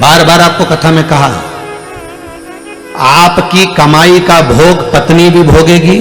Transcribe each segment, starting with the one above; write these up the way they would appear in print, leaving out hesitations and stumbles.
बार बार आपको कथा में कहा, आपकी कमाई का भोग पत्नी भी भोगेगी,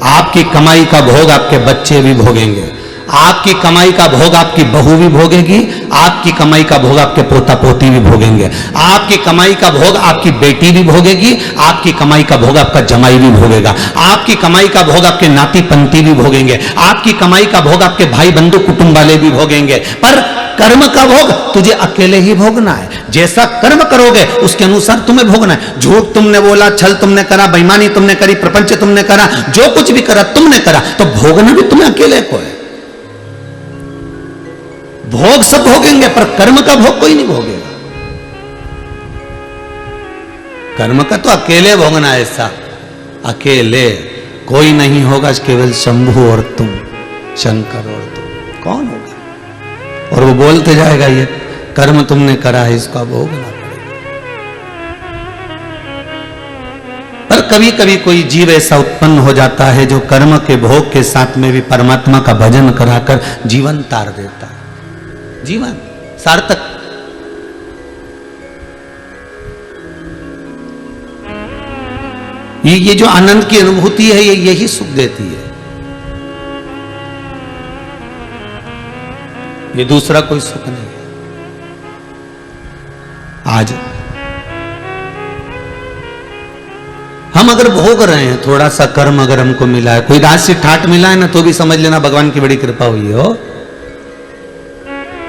आपकी कमाई का भोग आपके बच्चे भी भोगेंगे, आपकी कमाई का भोग आपकी बहू भी भोगेगी, आपकी कमाई का भोग आपके पोता पोती भी भोगेंगे, आपकी कमाई का भोग आपकी बेटी भी भोगेगी, आपकी कमाई का भोग आपका जमाई भी भोगेगा, आपकी कमाई का भोग आपके नाती पंती भी भोगेंगे, आपकी कमाई का भोग आपके भाई बंधु कुटुंब वाले भी भोगेंगे। पर कर्म का भोग तुझे अकेले ही भोगना है। जैसा कर्म करोगे उसके अनुसार तुम्हें भोगना है। झूठ तुमने बोला, छल तुमने करा, बेईमानी तुमने करी, प्रपंच तुमने करा, जो कुछ भी करा तुमने करा, तो भोगना भी तुम्हें अकेले को है। भोग सब भोगेंगे पर कर्म का भोग कोई नहीं भोगेगा। कर्म का तो अकेले भोगना है। ऐसा अकेले कोई नहीं होगा, केवल शंभु और तुम, शंकर और तुम। कौन होगा? और वो बोलते जाएगा, ये कर्म तुमने करा है, इसका भोगना पड़ेगा। पर कभी कभी कोई जीव ऐसा उत्पन्न हो जाता है जो कर्म के भोग के साथ में भी परमात्मा का भजन कराकर जीवन तार देता है, जीवन सार्थक। ये जो आनंद की अनुभूति है, ये यही सुख देती है। ये दूसरा कोई सुख नहीं है। आज हम अगर भोग रहे हैं, थोड़ा सा कर्म अगर हमको मिला है, कोई रात से ठाट मिला है ना, तो भी समझ लेना भगवान की बड़ी कृपा हुई हो।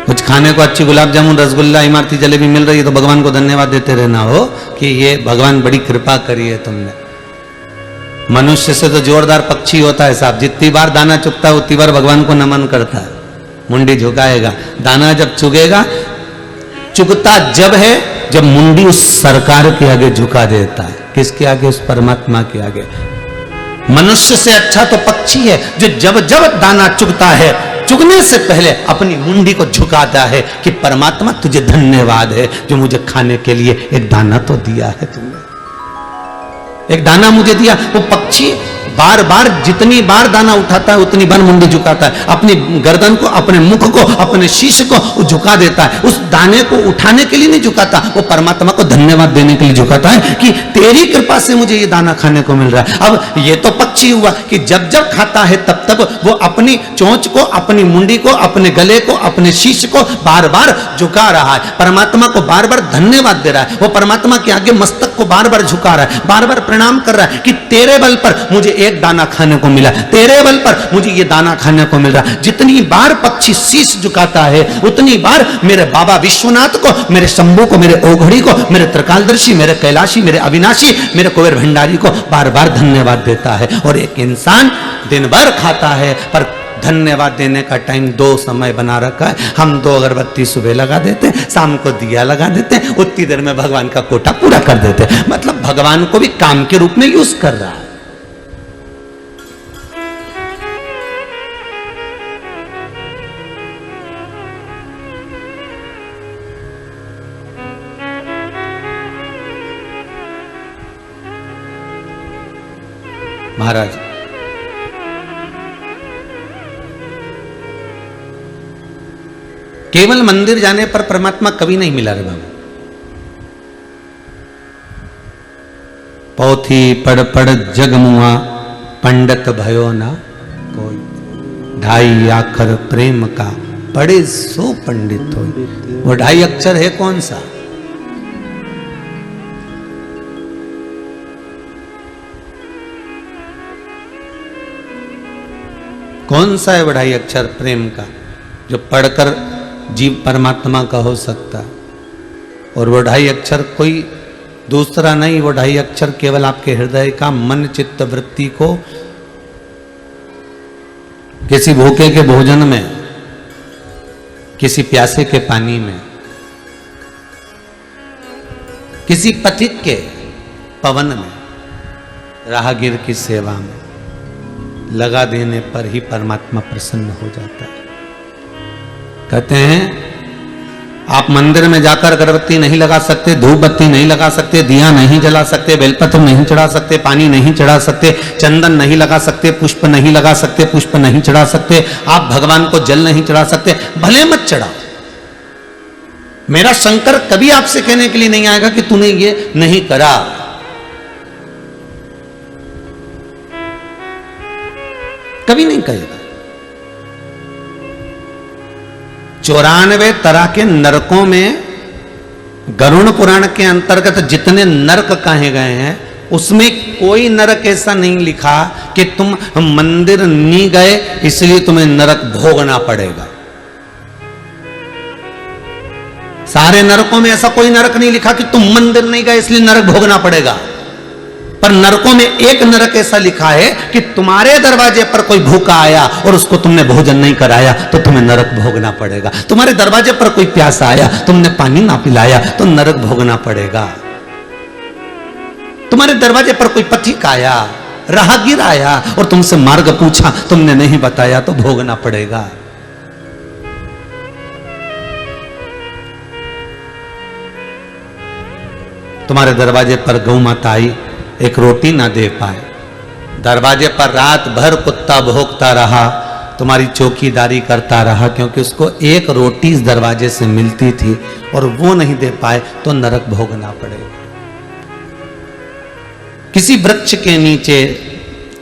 कुछ खाने को अच्छी गुलाब जामुन, रसगुल्ला, इमारती जलेबी मिल रही है तो भगवान को धन्यवाद देते रहना हो कि ये भगवान बड़ी कृपा करी है तुमने। मनुष्य से तो जोरदार पक्षी होता है साहब, जितनी बार दाना चुगता है उतनी बार भगवान को नमन करता है, मुंडी झुकाएगा। दाना जब चुगेगा, चुगता जब है जब मुंडी उस सरकार के आगे झुका देता है। किसके आगे? उस परमात्मा के आगे। मनुष्य से अच्छा तो पक्षी है जो जब जब दाना चुगता है, चुगने से पहले अपनी मुंडी को झुकाता है कि परमात्मा तुझे धन्यवाद है जो मुझे खाने के लिए एक दाना तो दिया है तुमने, एक दाना मुझे दिया। वो पक्षी बार बार जितनी बार दाना उठाता है उतनी बार मुंडी झुकाता है, अपनी गर्दन को, अपने मुख को, अपने शीश को झुका देता है। उस दाने को उठाने के लिए नहीं झुकाता, वो परमात्मा को धन्यवाद देने के लिए झुकाता है कि तेरी कृपा से मुझे ये दाना खाने को मिल रहा है। अब ये तो पक्षी हुआ कि जब जब खाता है तब तब वो अपनी चोंच को, अपनी मुंडी को, अपने गले को, अपने शीश को बार बार झुका रहा है, परमात्मा को बार बार धन्यवाद दे रहा है। वो परमात्मा के आगे मस्तक को बार बार झुका रहा है, बार बार प्रणाम कर रहा है कि तेरे बल पर मुझे एक दाना खाने को मिला, तेरे बल पर मुझे ये दाना खाने को मिल रहा। जितनी बार पक्षी शीश झुकाता है उतनी बार मेरे बाबा विश्वनाथ को, मेरे शंभू को, मेरे ओघड़ी को, मेरे त्रिकालदर्शी, मेरे कैलाशी, मेरे अविनाशी, मेरे कुबेर भंडारी को बार बार धन्यवाद देता है। और एक इंसान दिन भर खाता है पर धन्यवाद देने का टाइम 2 समय बना रखा है। हम 2 अगरबत्ती सुबह लगा देते हैं, शाम को दिया लगा देते हैं, उतनी देर में भगवान का कोटा पूरा कर देते हैं। मतलब भगवान को भी काम के रूप में यूज कर रहा है। महाराज केवल मंदिर जाने पर परमात्मा कभी नहीं मिला रे बाबू। पोथी पढ़ पढ़ जगमुआ पंडित भयो ना कोई, 2.5 अक्षर प्रेम का पढ़े सो पंडित हो। वो 2.5 अक्षर है कौन सा? कौन सा है 2.5 अक्षर प्रेम का जो पढ़कर जीव परमात्मा का हो सकता है? और वो 2.5 अक्षर कोई दूसरा नहीं, वो 2.5 अक्षर केवल आपके हृदय का मन चित्त वृत्ति को किसी भूखे के भोजन में, किसी प्यासे के पानी में, किसी पथिक के पवन में, राहगीर की सेवा में लगा देने पर ही परमात्मा प्रसन्न हो जाता है। कहते हैं आप मंदिर में जाकर अगरबत्ती नहीं लगा सकते, धूप बत्ती नहीं लगा सकते, दिया नहीं जला सकते, बेलपत्र नहीं चढ़ा सकते, पानी नहीं चढ़ा सकते, चंदन नहीं लगा सकते, पुष्प नहीं लगा सकते, पुष्प नहीं चढ़ा सकते, आप भगवान को जल नहीं चढ़ा सकते, भले मत चढ़ाओ। मेरा शंकर कभी आपसे कहने के लिए नहीं आएगा कि तूने ये नहीं करा। कभी नहीं कहेगा। 94 तरह के नरकों में गरुड़ पुराण के अंतर्गत जितने नरक कहे गए हैं उसमें कोई नरक ऐसा नहीं लिखा कि तुम मंदिर नहीं गए इसलिए तुम्हें नरक भोगना पड़ेगा। सारे नरकों में ऐसा कोई नरक नहीं लिखा कि तुम मंदिर नहीं गए इसलिए नरक भोगना पड़ेगा। पर नरकों में एक नरक ऐसा लिखा है कि तुम्हारे दरवाजे पर कोई भूखा आया और उसको तुमने भोजन नहीं कराया तो तुम्हें नरक भोगना पड़ेगा। तुम्हारे दरवाजे पर कोई प्यासा आया, तुमने पानी ना पिलाया तो नरक भोगना पड़ेगा। तुम्हारे दरवाजे पर कोई पथिक आया, राहगीर आया और तुमसे मार्ग पूछा, तुमने नहीं बताया तो भोगना पड़ेगा। तुम्हारे दरवाजे पर गौ माता आई, एक रोटी ना दे पाए, दरवाजे पर रात भर कुत्ता भोंकता रहा, तुम्हारी चौकीदारी करता रहा क्योंकि उसको एक रोटी इस दरवाजे से मिलती थी और वो नहीं दे पाए तो नरक भोगना पड़ेगा। किसी वृक्ष के नीचे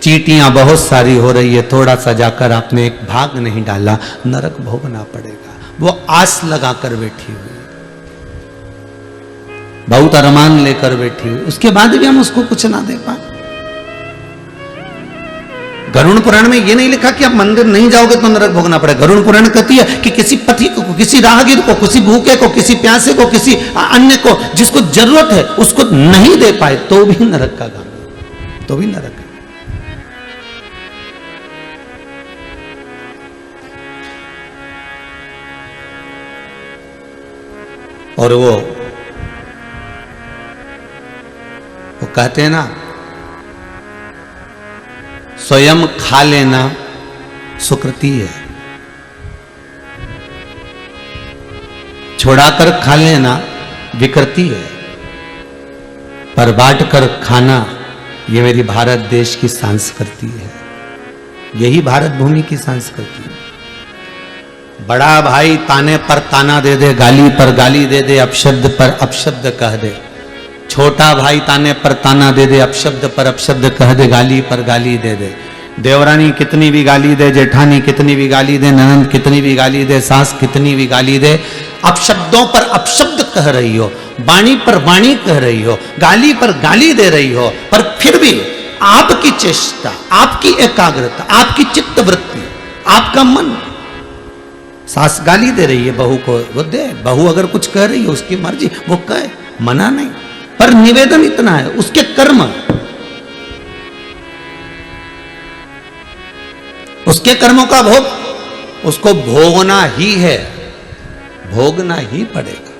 चींटियां बहुत सारी हो रही है, थोड़ा सा जाकर आपने एक भाग नहीं डाला, नरक भोगना पड़ेगा। वो आस लगाकर बैठी हुई, बहुत अरमान लेकर बैठी हुई, उसके बाद भी हम उसको कुछ ना दे पाए। गरुड़ पुराण में यह नहीं लिखा कि आप मंदिर नहीं जाओगे तो नरक भोगना पड़ेगा। गरुड़ पुराण कहती है कि किसी पथिक को, किसी राहगीर को, किसी भूखे को, किसी प्यासे को, किसी अन्य को जिसको जरूरत है उसको नहीं दे पाए तो भी नरक का काम, तो भी नरक है। और वो कहते हैं ना, स्वयं खा लेना सुकृति है, छोड़ाकर खा लेना विकृति है, पर बांट कर खाना ये मेरी भारत देश की संस्कृति है। यही भारत भूमि की संस्कृति है। बड़ा भाई ताने पर ताना दे दे, गाली पर गाली दे दे, अपशब्द पर अपशब्द कह दे। छोटा भाई ताने पर ताना दे दे, अपशब्द पर अपशब्द कह दे, गाली पर गाली दे दे। देवरानी कितनी भी गाली दे, जेठानी कितनी भी गाली दे, ननंद कितनी भी गाली दे, सास कितनी भी गाली दे, अपशब्दों पर अपशब्द कह रही हो, वाणी पर वाणी कह रही हो, गाली पर गाली दे रही हो, पर फिर भी आपकी चेष्टा, आपकी एकाग्रता, आपकी चित्त वृत्ति, आपका मन, सास गाली दे रही है बहू को, वो दे। बहू अगर कुछ कह रही है उसकी मर्जी, वो कहे, मना नहीं, पर निवेदन इतना है, उसके कर्म, उसके कर्मों का भोग उसको भोगना ही है, भोगना ही पड़ेगा।